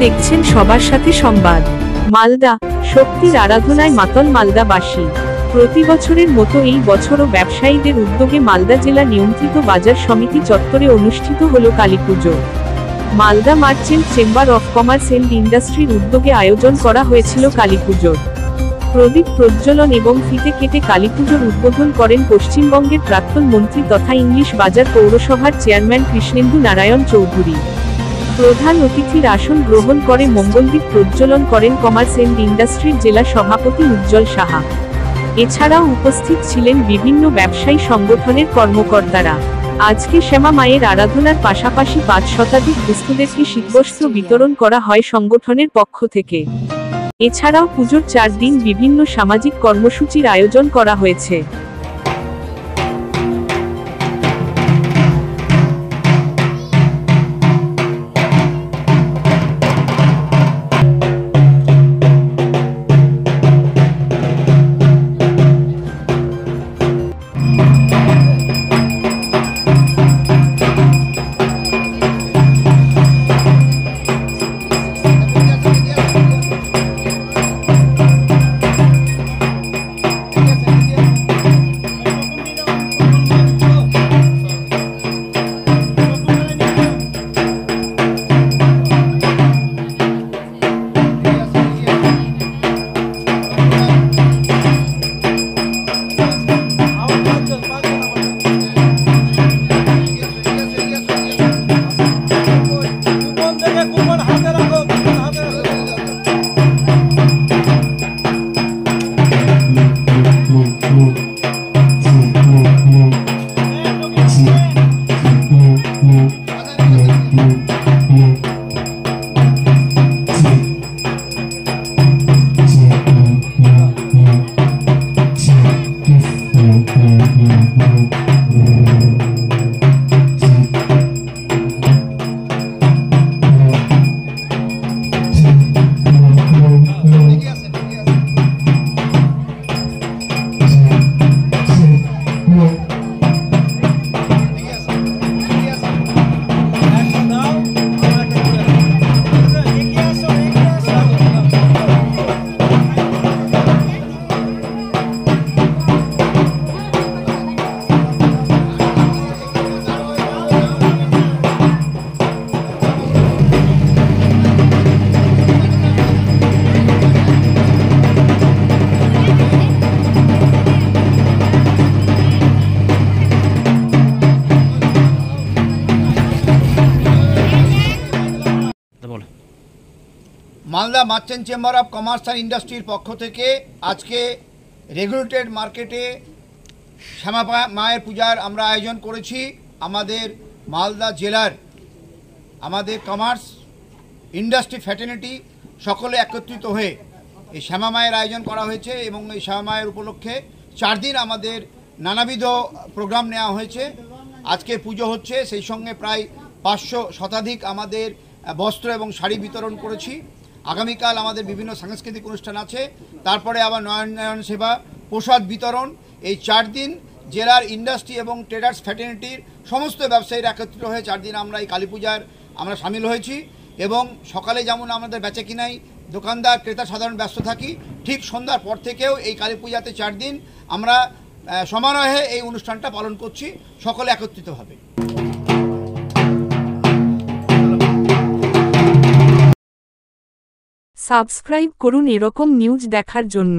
দেখছেন সবার সাথে সংবাদ। মালদা, শক্তির আরাধনায় মাতল মালদাবাসী। প্রতি বছরের মতো এই বছরও ব্যবসায়ীদের উদ্যোগে মালদা জেলা নিয়ন্ত্রিত বাজার সমিতি চত্বরে অনুষ্ঠিত হল Kali Puja. Malda merchant chamber of commerce and ইন্ডাস্ট্রির উদ্যোগে আয়োজন করা হয়েছিল কালীপুজোর। প্রদীপ প্রজ্বলন এবং ফিতে কেটে কালীপুজোর উদ্বোধন করেন পশ্চিমবঙ্গের প্রাক্তন মন্ত্রী তথা ইংলিশ বাজার পৌরসভার চেয়ারম্যান কৃষ্ণেন্দু নারায়ণ চৌধুরী। প্রধান অতিথির আসন গ্রহণ করে মঙ্গলদীপ প্রজ্বলন করেন কমার্স এন্ড ইন্ডাস্ট্রির জেলা সভাপতি উজ্জ্বল সাহা। এছাড়াও উপস্থিত ছিলেন বিভিন্ন ব্যবসায়ী সংগঠনের কর্মকর্তারা। আজকে শ্যামা মায়ের আরাধনার পাশাপাশি 5 শতাধিক দুস্থদেরকে শীতবস্ত্র বিতরণ করা হয় সংগঠনের পক্ষ থেকে। এছাড়াও পুজোর 4 দিন বিভিন্ন সামাজিক কর্মসূচির আয়োজন করা হয়েছে। Malda merchant chamber of commerce and ইন্ডাস্ট্রির পক্ষ থেকে আজকে রেগুলেটেড মার্কেটে শ্যামা মায়ের পূজার আমরা আয়োজন করেছি। আমাদের মালদা জেলার আমাদের কমার্স ইন্ডাস্ট্রি ফ্র্যাটার্নিটি সকলে একত্রিত হয়ে এই শ্যামা মায়ের আয়োজন করা হয়েছে এবং এই শ্যামা মায়ের উপলক্ষে 4 দিন আমাদের নানাবিধ প্রোগ্রাম নেওয়া হয়েছে। আজকে পুজো হচ্ছে, সেই সঙ্গে প্রায় 500 শতাধিক আমাদের বস্ত্র এবং শাড়ি বিতরণ করেছি। আগামীকাল আমাদের বিভিন্ন সাংস্কৃতিক অনুষ্ঠান আছে, তারপরে আবার নয়ন সেবা, প্রসাদ বিতরণ। এই 4 দিন জেলার ইন্ডাস্ট্রি এবং ট্রেডার্স ফ্র্যাটার্নিটির সমস্ত ব্যবসায়ীরা একত্রিত হয়ে 4 দিন আমরা এই কালী পূজার আমরা সামিল হয়েছি। এবং সকালে যেমন আমাদের বেচা কিনাই দোকানদার ক্রেতা সাধারণ ব্যস্ত থাকি, ঠিক সন্ধ্যার পর থেকেও এই কালী পূজাতে 4 দিন আমরা সমারোহে এই অনুষ্ঠানটা পালন করছি, সকলে একত্রিতভাবে। সাবস্ক্রাইব করুন এরকম নিউজ দেখার জন্য।